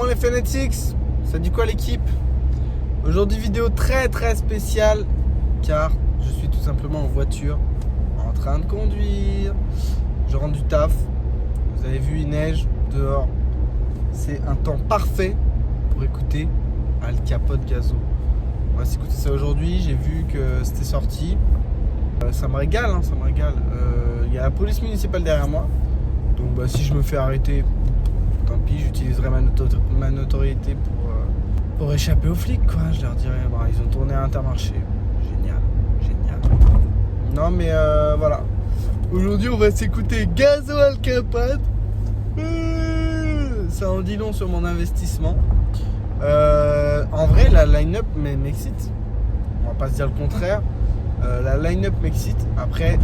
les Fanatics, ça dit quoi l'équipe? Aujourd'hui vidéo très spéciale car je suis tout simplement en voiture en train de conduire. Je rentre du taf, vous avez vu il neige dehors. C'est un temps parfait pour écouter Al Capote Gazo. On va s'écouter ça aujourd'hui, j'ai vu que c'était sorti. Ça me régale, ça me régale. Il y a la police municipale derrière moi. Donc si je me fais arrêter, tant pis, j'utiliserai ma notoriété pour échapper aux flics, quoi. Je leur dirai, ils ont tourné à Intermarché. Génial. Non mais voilà. Aujourd'hui on va s'écouter Gazo Al Capote. Ça en dit long sur mon investissement. En vrai la line-up m'excite. On va pas se dire le contraire. La line-up m'excite. Après,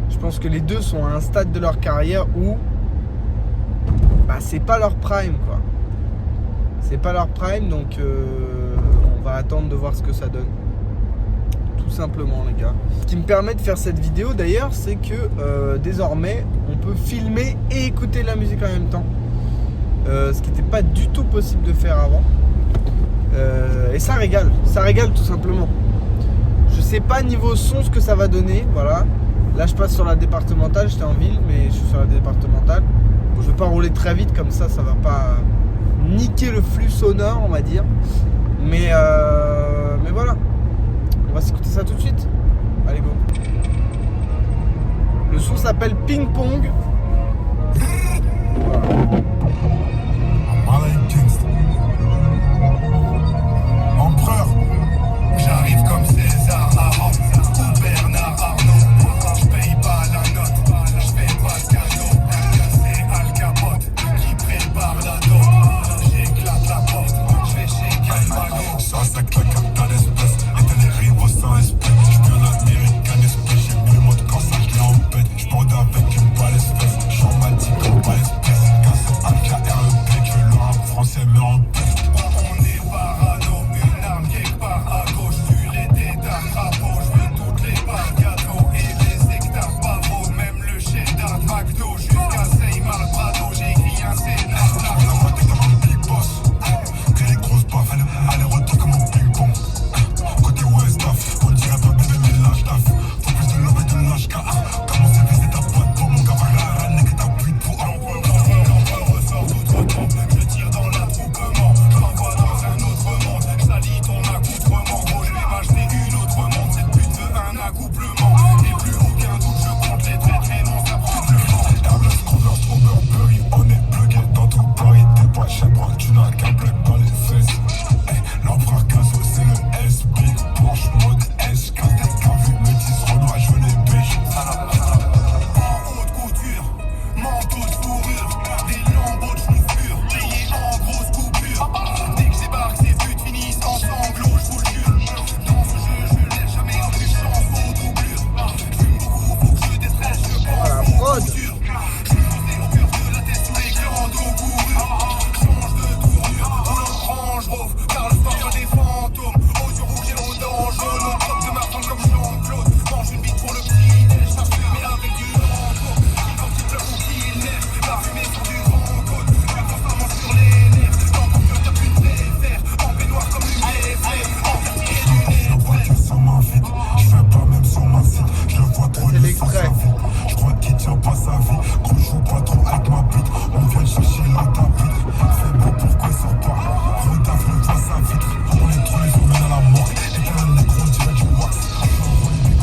je pense que les deux sont à un stade de leur carrière où c'est pas leur prime, quoi. C'est pas leur prime, donc on va attendre de voir ce que ça donne. Tout simplement, les gars. Ce qui me permet de faire cette vidéo, d'ailleurs, c'est que désormais, on peut filmer et écouter la musique en même temps. Ce qui n'était pas du tout possible de faire avant. Et ça régale tout simplement. Je sais pas niveau son ce que ça va donner, voilà. Là je passe sur la départementale, j'étais en ville mais je suis sur la départementale. Bon, je vais pas rouler très vite comme ça va pas niquer le flux sonore on va dire. Mais voilà. On va s'écouter ça tout de suite. Allez go. Le son s'appelle Ping Pong. Voilà. Empereur, j'arrive comme César avant ou Bernard Arnault. Je paye pas la note, je fais pas de cadeau. C'est Al Capote qui prépare la dope. J'éclate la porte, je vais chez Calmago. Ça claque à l'espèce, et t'as les rivaux sans espèce. Je viens d'Amérique, espèce, j'ai mis le mode quand ça je l'ai en bête. Je bande avec une balle espèce, je suis en matique comme pas espèce. Car c'est AKREP que le rap français me rend bête. On est parano, une arme quelque part à gauche. Tu les détards crapaud, je veux toutes les barres gâteaux et les hectares pavots. Même le cheddar de McDo jusqu'à Seymour Prado. J'écris un scénario. On a voté comme un big boss. Que les grosses baffes, aller-retour comme un ping-pong. Côté West Af, on dirait pas bébé mais lâche taf. Faut plus de love et de lâche K. Comment c'est visé ta pote pour mon gars, la rane que t'as pris pour un. L'empereur ressort d'outre-tombe. Je tire dans l'attroupement. Je t'envoie dans un autre monde. Je salis ton accoutrement. Gros, je vais m'acheter une autre montre. Cette pute veut un accouplement. Et plus aucun doute, je compte les traîtres et non ça prend plus lent. Hermès, Converse, Overbury. On est plugué dans tout Paris. T'es pas chez moi, tu n'as qu'un black dans les fesses. L'empereur Gazo, c'est le SB. Porsche mode S. Quand t'as vu métis, Renoir, je veux les bêches. En haute couture, manteau de fourrure, des lambeaux de chauffure, payés en grosse coupure. Dès que j'ébarque, ces putes finissent en sanglots, je vous le jure. Dans ce jeu, je laisse jamais aucune chance aux doublures. Je fume beaucoup, faut que je déstresse, je pense aux postures. Je suis posé au cœur de la tête sous les glandes au bourrure. Change de tournure, roule en range rove, car le sport des fantômes. Aux yeux rouges et aux dents jaunes, au top de ma femme comme Jean-Claude. Mange une bite pour le petit déj, ça se met avec du rango. Quand il pleut ou qu'il neige, la fumée sur du grand côte. Je suis constamment sur les nerfs, dans ton cœur t'as plus de préfère. En baignoire comme une BFR, en vertige du nez. Je le vois que sur ma vie, je fais pas même sur ma site. Je le vois trop lui sans sa vie, je crois qu'il tient pas sa vie. Comme je joue pas trop avec ma bite, on vient le chercher là ta bite. Fais beau pourquoi il sort pas, redave le vois sa vitre. On est trop les emmène à la mort, et que le négro dirait du wax.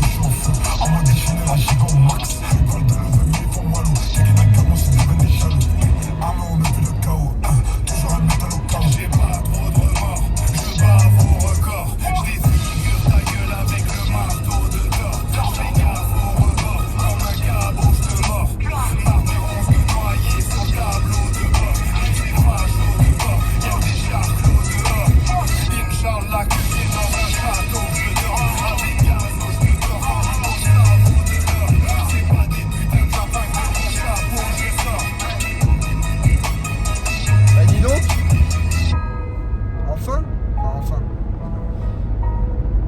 Je suis en feu, à moi déchaîner la giga au max. Vol de l'eau, mais ils font mal l'eau. J'ai des mecs à moi, c'est des mecs des jaloux. Ah non, on a vu le chaos, toujours un métal au chaos. J'ai pas trop de remords, je bats vos records. Je défigure ta gueule avec le marteau de Thor. Fais gaffe au rebord, comme un cabot, je te mords. Marteau, on se noyer sur tableau de bord. J'ai pas chaud de bord, y'a des charlots dehors. Inch'Allah que c'est dans un château, je dors. Avec Gazo, je te dors comme mon cerveau de l'or. C'est pas des putains de sapins que mon chapeau, je sors. Dis donc. Enfin.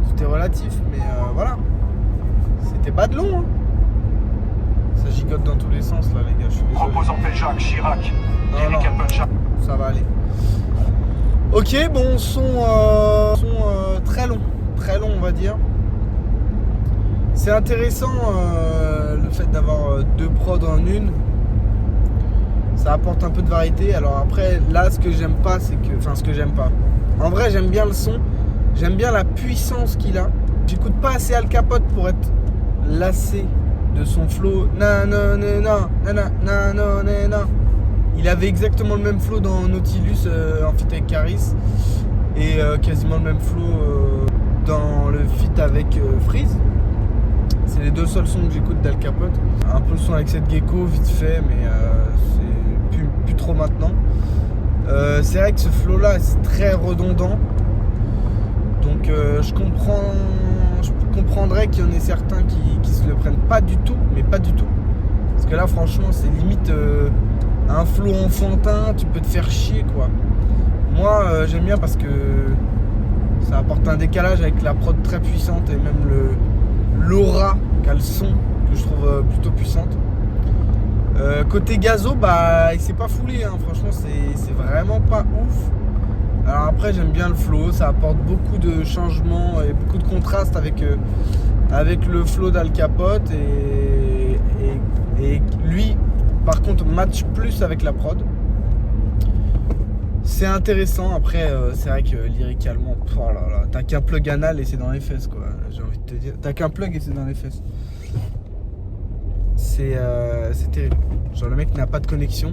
Tout est relatif, mais voilà. C'était pas de long, hein. Ça gigote dans tous les sens là les gars, je suis désolé. Reposant fait Jacques Chirac. Non, Eric Alpenchak. ça va aller. Ok, bon, son très long on va dire. C'est intéressant le fait d'avoir deux prods en une. Ça apporte un peu de variété. Alors après, là, ce que j'aime pas, c'est que... Enfin, ce que j'aime pas. En vrai, j'aime bien le son. J'aime bien la puissance qu'il a. J'écoute pas assez Al Capote pour être lassé de son flow. Il avait exactement le même flow dans Nautilus en feat avec Caris. Et quasiment le même flow dans le feat avec Freeze. C'est les deux seuls sons que j'écoute d'Al Capote. Un peu le son avec cette Gecko, vite fait, mais c'est plus trop maintenant. C'est vrai que ce flow là c'est très redondant. Donc je comprendrais qu'il y en ait certains qui se le prennent pas du tout, mais pas du tout. Parce que là franchement c'est limite un flow enfantin, tu peux te faire chier quoi. Moi j'aime bien parce que ça apporte un décalage avec la prod très puissante et même l'aura qu'a le son que je trouve plutôt puissante. Côté Gazo, bah il s'est pas foulé, hein. Franchement c'est vraiment pas ouf. Alors après j'aime bien le flow, ça apporte beaucoup de changements et beaucoup de contrastes avec le flow d'Al Capote et lui par contre match plus avec la prod. C'est intéressant, après c'est vrai que lyricalement, oh là là, t'as qu'un plug anal et c'est dans les fesses quoi, j'ai envie de te dire. T'as qu'un plug et c'est dans les fesses. C'est terrible. Genre le mec n'a pas de connexion.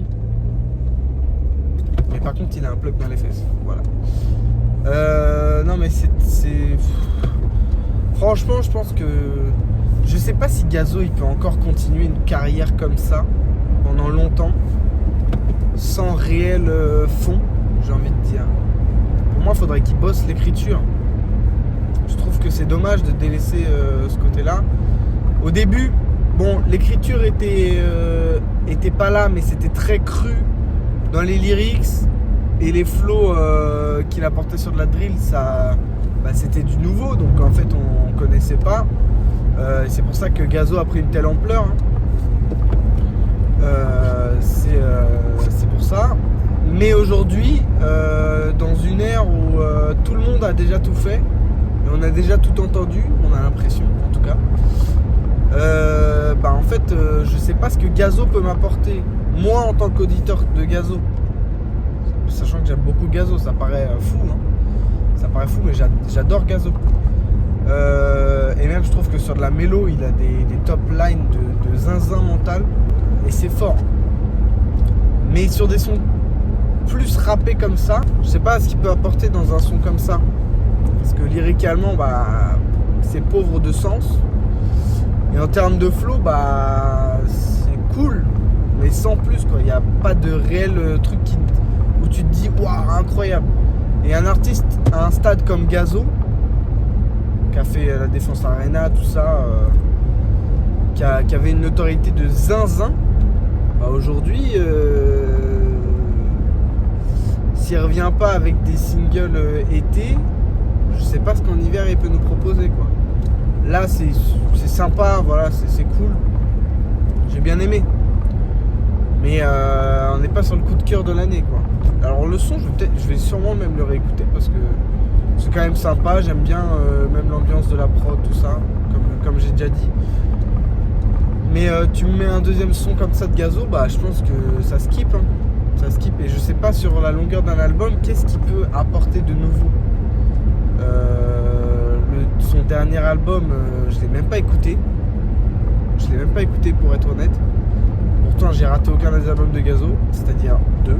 Mais par contre il a un plug dans les fesses. Voilà. Non mais c'est... Franchement je pense que... Je sais pas si Gazo il peut encore continuer une carrière comme ça pendant longtemps. Sans réel fond, j'ai envie de dire. Pour moi il faudrait qu'il bosse l'écriture. Je trouve que c'est dommage de délaisser ce côté-là. Au début, bon, l'écriture était pas là, mais c'était très cru dans les lyrics et les flows qu'il apportait sur de la drill, ça, bah, c'était du nouveau, donc en fait on connaissait pas. C'est pour ça que Gazo a pris une telle ampleur. C'est pour ça. Mais aujourd'hui, dans une ère où tout le monde a déjà tout fait, et on a déjà tout entendu, on a l'impression en tout cas. Bah en fait je sais pas ce que Gazo peut m'apporter moi en tant qu'auditeur de Gazo, sachant que j'aime beaucoup Gazo, ça paraît fou hein. Ça paraît fou mais j'adore Gazo et même je trouve que sur de la mélo il a des top lines de zinzin mental et c'est fort, mais sur des sons plus rappés comme ça je sais pas ce qu'il peut apporter dans un son comme ça, parce que lyricalement bah c'est pauvre de sens. Et en termes de flow, bah c'est cool, mais sans plus quoi. Il n'y a pas de réel truc où tu te dis waouh incroyable. Et un artiste à un stade comme Gazo, qui a fait la Défense Arena, tout ça, qui avait une notoriété de zinzin, bah aujourd'hui, s'il revient pas avec des singles été, je sais pas ce qu'en hiver il peut nous proposer quoi. Là c'est sympa, voilà, c'est cool. J'ai bien aimé. Mais on n'est pas sur le coup de cœur de l'année quoi. Alors le son, je vais sûrement même le réécouter parce que c'est quand même sympa. J'aime bien même l'ambiance de la prod, tout ça, comme j'ai déjà dit. Mais tu me mets un deuxième son comme ça de Gazo, bah je pense que ça skip hein. Ça skip et je sais pas sur la longueur d'un album qu'est-ce qu'il peut apporter de nouveau. Son dernier album, je l'ai même pas écouté. Je l'ai même pas écouté pour être honnête. Pourtant j'ai raté aucun des albums de Gazo, c'est-à-dire 2,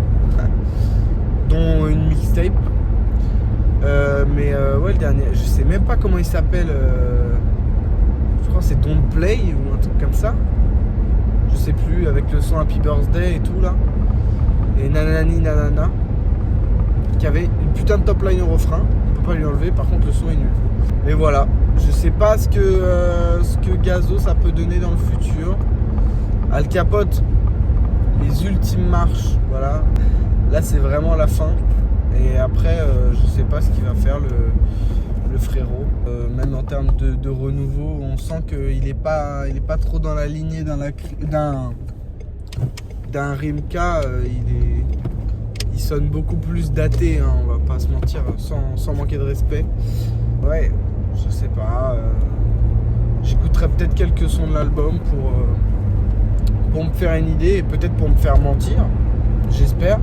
dont une mixtape. Mais ouais le dernier, je sais même pas comment il s'appelle. Je crois que c'est Don't Play ou un truc comme ça. Je sais plus, avec le son Happy Birthday et tout là. Et Nanani Nanana. Qui avait une putain de top line au refrain. On peut pas lui enlever, par contre le son est nul. Mais voilà, je sais pas ce que Gazo ça peut donner dans le futur. Al Capote, les ultimes marches, voilà. Là c'est vraiment la fin. Et après je sais pas ce qu'il va faire le frérot. Même en termes de renouveau, on sent qu'il est pas trop dans la lignée d'un Rimka. il sonne beaucoup plus daté, hein, on va pas se mentir, sans manquer de respect. Ouais, je sais pas. J'écouterai peut-être quelques sons de l'album pour me faire une idée et peut-être pour me faire mentir. J'espère.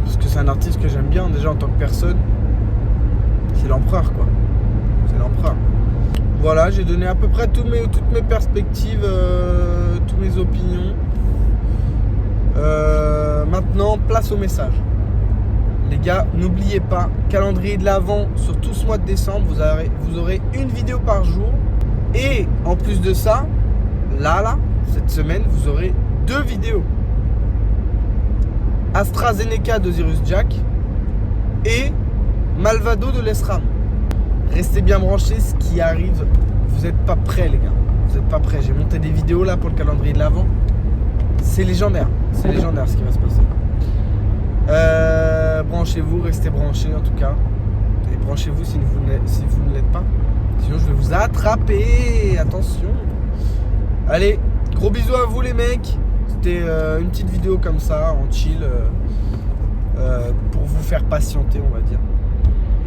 Parce que c'est un artiste que j'aime bien déjà en tant que personne. C'est l'empereur quoi. C'est l'empereur. Voilà, j'ai donné à peu près toutes mes perspectives, toutes mes opinions. Maintenant, place au message. Les gars, n'oubliez pas, calendrier de l'Avent sur tout ce mois de décembre, vous aurez une vidéo par jour. Et en plus de ça, là, cette semaine, vous aurez 2 vidéos. AstraZeneca d'Osiris Jack et Malvado de l'Esram. Restez bien branchés, ce qui arrive, vous n'êtes pas prêts les gars. Vous n'êtes pas prêts. J'ai monté des vidéos là pour le calendrier de l'Avent. C'est légendaire ce qui va se passer. Branchez-vous, restez branchés en tout cas. Et branchez-vous si vous ne l'êtes pas. Sinon je vais vous attraper. Attention. Allez, gros bisous à vous les mecs. C'était une petite vidéo comme ça, en chill, pour vous faire patienter on va dire.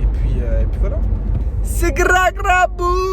Et puis voilà. C'est gra boum.